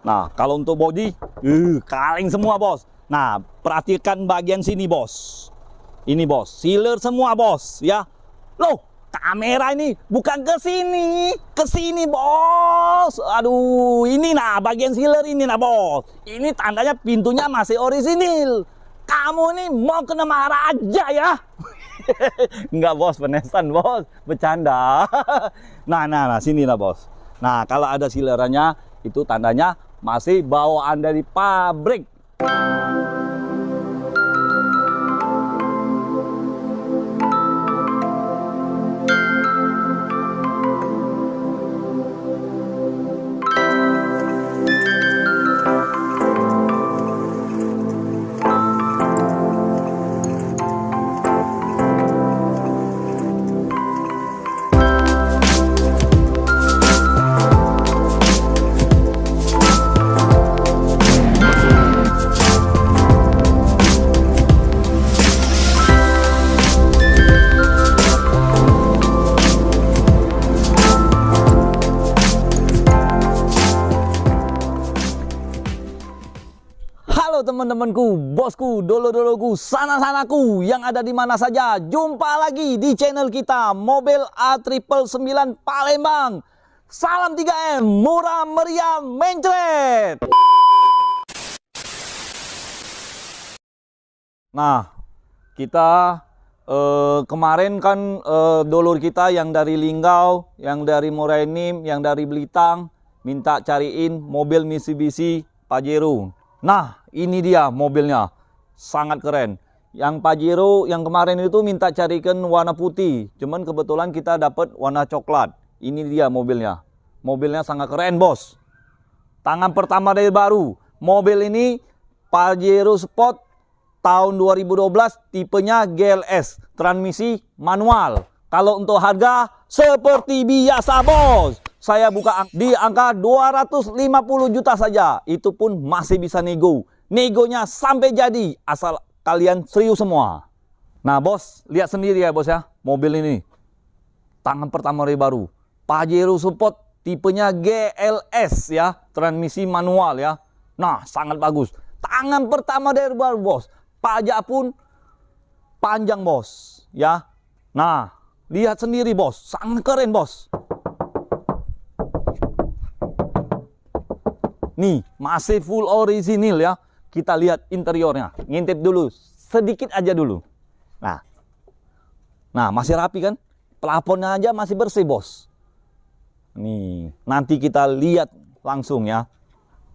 Nah, kalau untuk bodi, kaleng semua bos. Nah, perhatikan bagian sini bos. Ini bos, sealer semua bos, ya. Loh, kamera ini bukan ke sini bos. Aduh, ini nah bagian sealer ini nah bos. Ini tandanya pintunya masih orisinil. Kamu nih mau kena Maharaja ya? Enggak bos, penesan bos, bercanda. Nah, sini lah bos. Nah, kalau ada sealerannya itu tandanya masih bawaan dari pabrik. Halo teman-temanku, bosku, dolo-doloku, sana-sanaku yang ada di mana saja. Jumpa lagi di channel kita Mobil A999 Palembang. Salam 3M, murah meriah mencret. Nah, kita kemarin kan dulur kita yang dari Linggau, yang dari Morenim, yang dari Belitang minta cariin mobil Mitsubishi Pajero. Nah, ini dia mobilnya, sangat keren. Yang Pajero yang kemarin itu minta carikan warna putih, cuman kebetulan kita dapat warna coklat. Ini dia mobilnya. Mobilnya sangat keren, bos. Tangan pertama dari baru. Mobil ini Pajero Sport tahun 2012, tipenya GLS, transmisi manual. Kalau untuk harga seperti biasa, bos. Saya buka di angka 250 juta saja. Itu pun masih bisa nego. Negonya sampai jadi, asal kalian serius semua. Nah bos, lihat sendiri ya bos ya, mobil ini. Tangan pertama dari baru. Pajero Sport tipenya GLS ya, transmisi manual ya. Nah, sangat bagus. Tangan pertama dari baru bos. Pajak pun panjang bos ya. Nah, lihat sendiri bos, sangat keren bos. Nih, masih full orisinil ya. Kita lihat interiornya. Ngintip dulu, sedikit aja dulu. Nah, masih rapi kan? Plafonnya aja masih bersih, bos. Nih, nanti kita lihat langsung ya.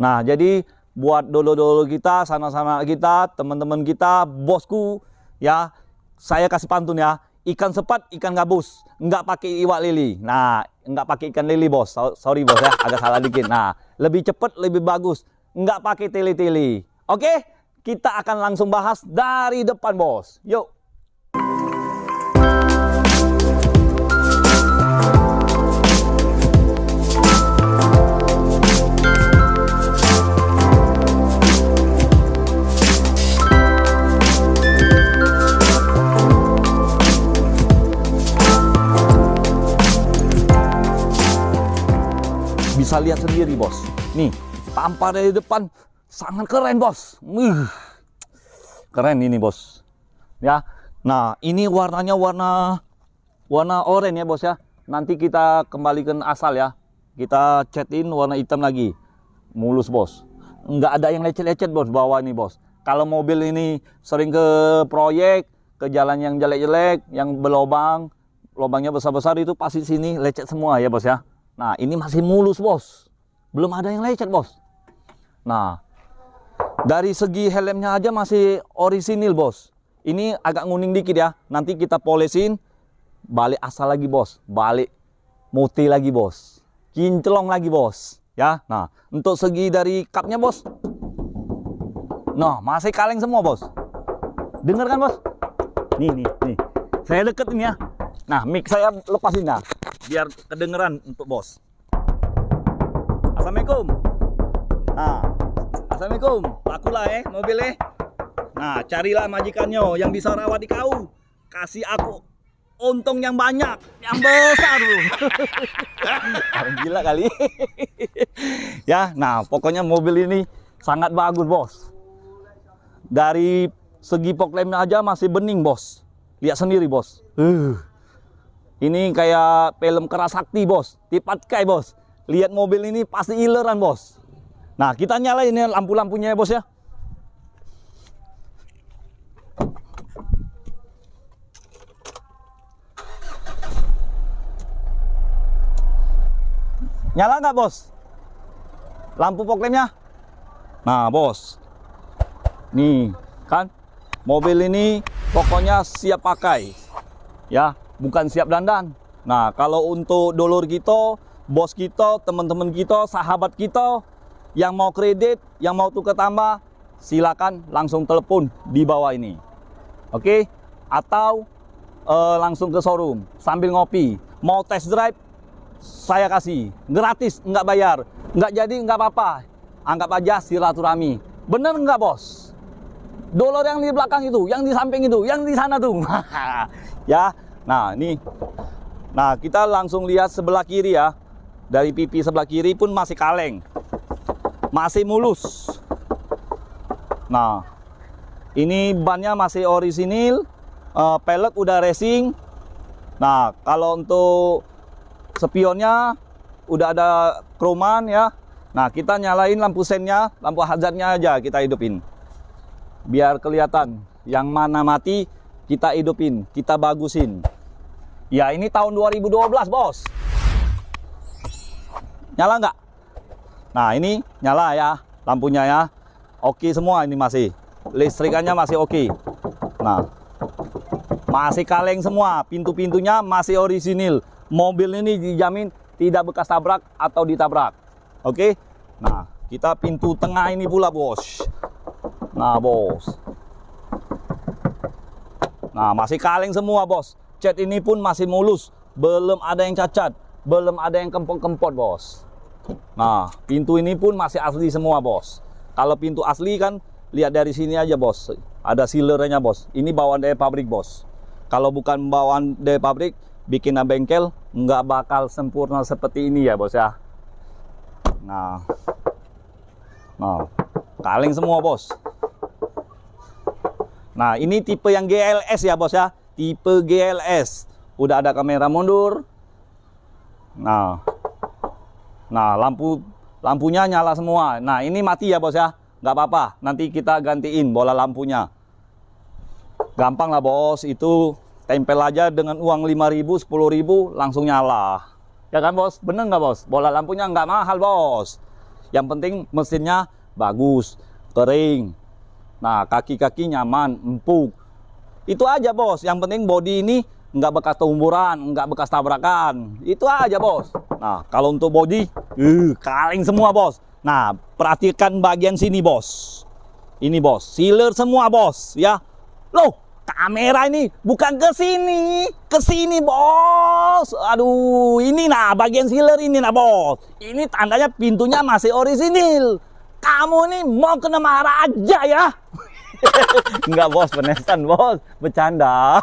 Nah, jadi buat dolo-dolo kita, sana-sana kita, teman-teman kita, bosku ya, saya kasih pantun ya. Ikan sepat, ikan gabus, nggak pakai iwak lili. Nah, nggak pakai ikan lili bos. Sorry bos ya, agak salah dikit. Nah, lebih cepat, lebih bagus. Nggak pakai teli-teli. Oke, kita akan langsung bahas dari depan bos. Yuk. Bisa lihat sendiri bos. Nih, tampak dari depan sangat keren bos. Keren ini bos. Ya. Nah, ini warnanya warna oranye ya bos ya. Nanti kita kembalikan asal ya. Kita catin warna hitam lagi. Mulus bos. Nggak ada yang lecet-lecet bos bawah ini bos. Kalau mobil ini sering ke proyek, ke jalan yang jelek-jelek, yang berlobang, lobangnya besar-besar, itu pasti sini lecet semua ya bos ya. Nah, ini masih mulus bos. Belum ada yang lecet bos. Nah, dari segi helmnya aja masih orisinil bos. Ini agak nguning dikit ya. Nanti kita polesin, balik asal lagi bos. Balik mutih lagi bos. Kinclong lagi bos. Ya, nah untuk segi dari kapnya bos. Nah, masih kaleng semua bos. Dengar kan bos? Nih. Saya deket ini ya. Nah, mic saya lepasin ya. Biar kedengeran untuk bos. Assalamualaikum. Nah, assalamualaikum. Lakulah mobilnya. Nah, carilah majikannya yang bisa rawat di kau. Kasih aku untung yang banyak, yang besar bro. Gila kali. Ya, nah pokoknya mobil ini sangat bagus bos. Dari segi fog lampnya aja masih bening bos. Lihat sendiri bos. Ini kayak film Kerasakti bos, Tipat Kai bos. Lihat mobil ini pasti ileran bos. Nah kita nyalain ya lampu-lampunya ya bos ya. Nyala nggak bos? Lampu fog lampnya? Nah bos, nih kan mobil ini pokoknya siap pakai, ya bukan siap dandan. Nah kalau untuk dulur kita, bos kita, teman-teman kita, sahabat kita yang mau kredit, yang mau tukar tambah, silakan langsung telepon di bawah ini, oke? Atau langsung ke showroom sambil ngopi, mau test drive. Saya kasih gratis, nggak bayar, nggak jadi nggak apa-apa, anggap aja silaturahmi. Bener nggak bos? Dolor yang di belakang itu, yang di samping itu, yang di sana tuh. Ya, nah ini, nah kita langsung lihat sebelah kiri ya. Dari pipi sebelah kiri pun masih kaleng, masih mulus. Nah, ini bannya masih orisinil, pelek udah racing. Nah, kalau untuk spionnya udah ada kroman ya. Nah kita nyalain lampu sennya, lampu hazardnya aja kita hidupin biar kelihatan. Yang mana mati kita hidupin, kita bagusin. Ya ini tahun 2012 bos. Nyala nggak? Nah ini nyala ya lampunya ya. Oke semua ini masih. Listrikannya masih oke. Nah masih kaleng semua, pintu-pintunya masih orisinil. Mobil ini dijamin tidak bekas tabrak atau ditabrak. Oke. Nah, kita pintu tengah ini pula, bos. Nah, bos. Nah, masih kaleng semua, bos. Cat ini pun masih mulus. Belum ada yang cacat. Belum ada yang kempot-kempot, bos. Nah, pintu ini pun masih asli semua, bos. Kalau pintu asli kan, lihat dari sini aja, bos. Ada sealernya, bos. Ini bawaan dari pabrik, bos. Kalau bukan bawaan dari pabrik, bikin bengkel nggak bakal sempurna seperti ini ya bos ya. Nah kaleng semua bos. Nah ini tipe yang GLS ya bos ya, tipe GLS udah ada kamera mundur. Nah lampunya nyala semua. Nah ini mati ya bos ya, nggak apa-apa, nanti kita gantiin bola lampunya. Gampang lah bos, itu tempel aja dengan uang 5.000, 10.000 langsung nyala. Ya kan bos? Bener nggak bos? Bola lampunya nggak mahal bos. Yang penting mesinnya bagus, kering. Nah kaki-kaki nyaman, empuk. Itu aja bos. Yang penting bodi ini nggak bekas tumburan, nggak bekas tabrakan. Itu aja bos. Nah kalau untuk bodi, kaleng semua bos. Nah perhatikan bagian sini bos. Ini bos, sealer semua bos ya. Loh. Kamera ini bukan ke sini bos. Aduh, ini nah bagian sealer ini nah bos. Ini tandanya pintunya masih orisinil. Kamu nih mau kena marah aja ya. Enggak bos, penesan bos, bercanda.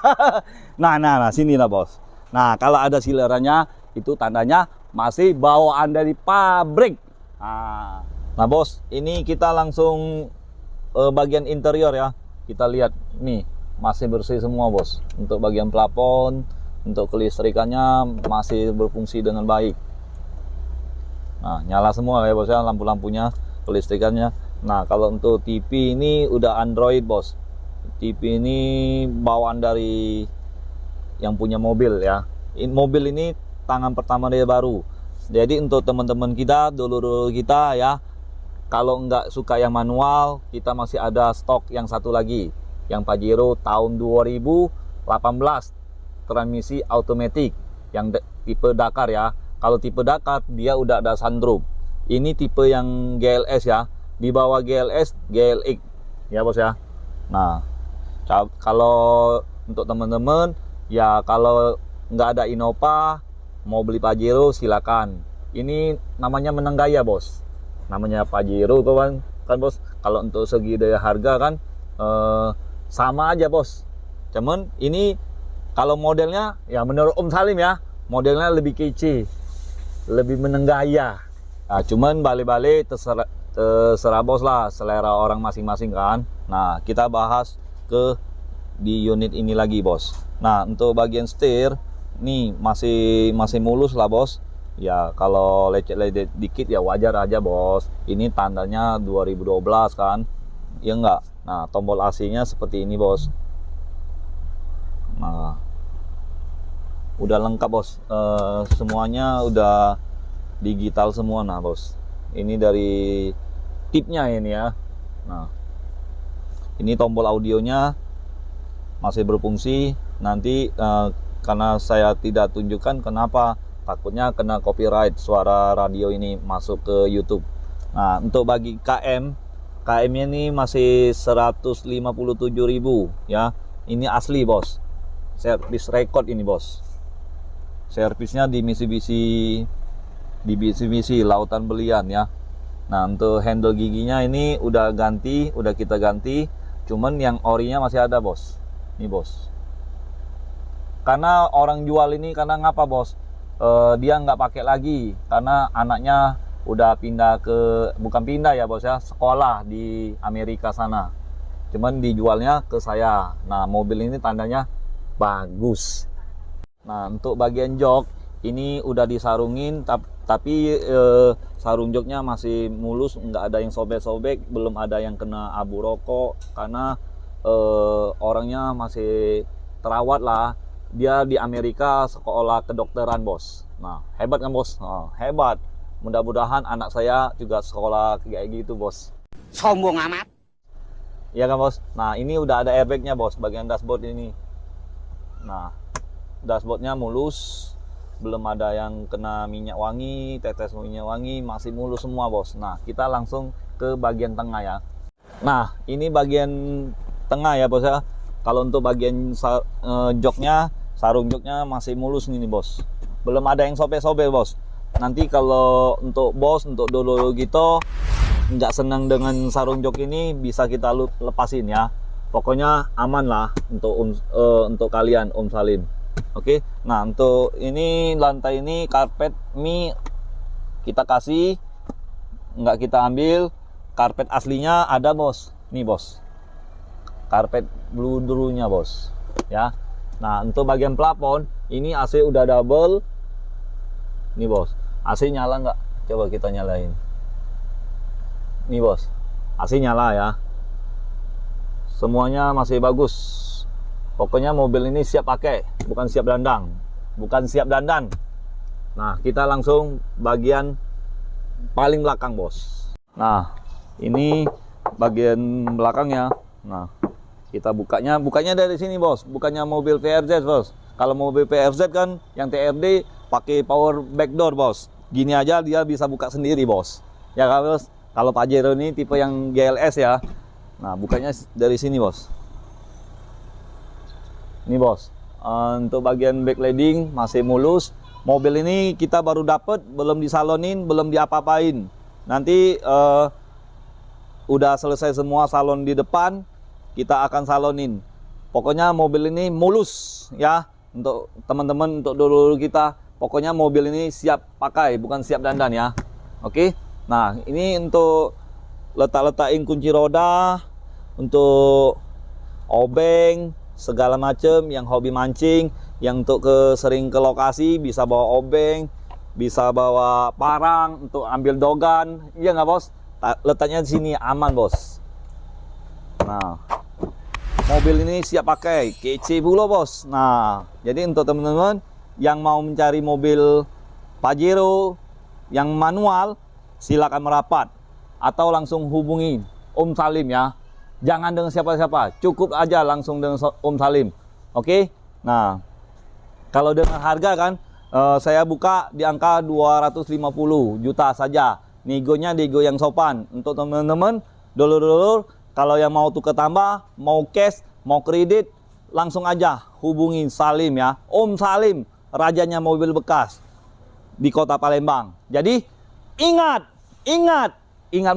Nah sini lah bos. Nah kalau ada sealerannya itu tandanya masih bawaan dari pabrik. Nah bos, ini kita langsung bagian interior ya. Kita lihat nih. Masih bersih semua bos. Untuk bagian plafon, untuk kelistrikannya masih berfungsi dengan baik. Nah nyala semua ya bos ya, lampu-lampunya, kelistrikannya. Nah kalau untuk TV ini udah Android bos. TV ini bawaan dari yang punya mobil ya. Mobil ini tangan pertama dia baru. Jadi untuk teman-teman kita, dulur-dulur kita ya, kalau nggak suka yang manual, kita masih ada stok yang satu lagi. Yang Pajero tahun 2018 transmisi automatic yang tipe Dakar ya. Kalau tipe Dakar dia udah ada sunroof. Ini tipe yang GLS ya. Di bawah GLS GLX ya bos ya. Nah kalau untuk teman-teman ya, kalau nggak ada Innova mau beli Pajero silakan. Ini namanya menang gaya bos. Namanya Pajero kan bos. Kalau untuk segi daya harga kan sama aja bos. Cuman ini Kalau modelnya ya menurut Om Salim ya, modelnya lebih kece, lebih menenggaya. Nah, cuman balik-balik terserah bos lah, selera orang masing-masing kan. Nah, kita bahas di unit ini lagi bos. Nah, untuk bagian setir nih masih mulus lah bos. Ya kalau lecet-lecet dikit ya wajar aja bos. Ini tandanya 2012 kan, ya enggak. Nah, tombol AC-nya seperti ini bos. Nah, udah lengkap bos, semuanya udah digital semua. Nah bos, ini dari tipnya ini ya. Nah, ini tombol audionya masih berfungsi. Nanti karena saya tidak tunjukkan, kenapa? Takutnya kena copyright suara radio ini masuk ke YouTube. Nah, untuk bagi KM-nya ini masih 157.000 ya. Ini asli bos, servis record ini bos. Servisnya di Mitsubishi Lautan Belian ya. Nah, untuk handle giginya ini udah kita ganti. Cuman yang orinya masih ada bos. Ini bos. Karena orang jual ini, karena ngapa bos? Dia nggak pakai lagi karena anaknya udah bukan pindah ya bos ya, sekolah di Amerika sana. Cuman dijualnya ke saya. Nah, mobil ini tandanya bagus. Nah, untuk bagian jok ini udah disarungin, tapi sarung joknya masih mulus, nggak ada yang sobek-sobek, belum ada yang kena abu rokok karena orangnya masih terawat lah. Dia di Amerika sekolah kedokteran bos. Nah, hebat kan bos? Nah, hebat. Mudah-mudahan anak saya juga sekolah kayak gitu bos. Sombong amat. Iya kan bos? Nah, ini udah ada airbagnya bos, bagian dashboard ini. Nah, dashboardnya mulus, belum ada yang kena minyak wangi, tetes minyak wangi, masih mulus semua bos. Nah, kita langsung ke bagian tengah ya. Nah, ini bagian tengah ya bos ya. Kalau untuk bagian joknya, sarung joknya masih mulus nih bos, belum ada yang sobek-sobek bos. Nanti kalau untuk dulu gitu nggak senang dengan sarung jok ini, bisa kita lepasin ya. Pokoknya aman lah untuk kalian Om Salim. Oke. Nah, untuk ini lantai ini karpet kita kasih, nggak kita ambil. Karpet aslinya ada bos. Nih bos, karpet bludrunya bos ya. Nah, untuk bagian plafon ini AC udah double. Nih bos, AC nyala nggak? Coba kita nyalain. Nih bos, AC nyala ya. Semuanya masih bagus. Pokoknya mobil ini siap pakai, bukan siap dandan. Nah, kita langsung bagian paling belakang bos. Nah, ini bagian belakangnya. Nah, kita bukanya dari sini bos, bukannya mobil VRZ bos. Kalau mobil VRZ kan yang TRD pakai power back door bos. Gini aja dia bisa buka sendiri bos. Ya kan bos? Kalau Pajero ini tipe yang GLS ya. Nah, bukanya dari sini bos. Ini bos, untuk bagian backlighting masih mulus. Mobil ini kita baru dapet, belum disalonin, belum diapa-apain. Nanti udah selesai semua salon di depan, kita akan salonin. Pokoknya mobil ini mulus ya. Untuk teman-teman, untuk dulu kita, pokoknya mobil ini siap pakai, bukan siap dandan ya. Oke. Nah, ini untuk letak-letakin kunci roda, untuk obeng, segala macam yang hobi mancing, yang untuk sering ke lokasi bisa bawa obeng, bisa bawa parang untuk ambil dogan. Iya nggak bos? Letaknya di sini aman bos. Nah, mobil ini siap pakai, kece pula bos. Nah, jadi untuk teman-teman yang mau mencari mobil Pajero yang manual, silakan merapat atau langsung hubungi Om Salim ya. Jangan dengan siapa-siapa, cukup aja langsung dengan Om Salim. Oke. Nah, kalau dengan harga kan saya buka di angka 250 juta saja. Negonya nego yang sopan. Untuk teman-teman dulur-dulur, kalau yang mau tukar tambah, mau cash, mau kredit, langsung aja hubungi Salim ya. Om Salim, rajanya mobil bekas di Kota Palembang. Jadi ingat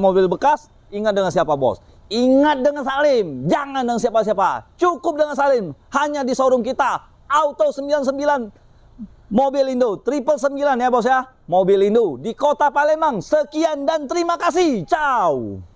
mobil bekas, ingat dengan siapa bos? Ingat dengan Salim, jangan dengan siapa-siapa. Cukup dengan Salim, hanya di showroom kita Auto 99 Mobil Indo, 999 ya bos ya, Mobil Indo di Kota Palembang. Sekian dan terima kasih. Ciao.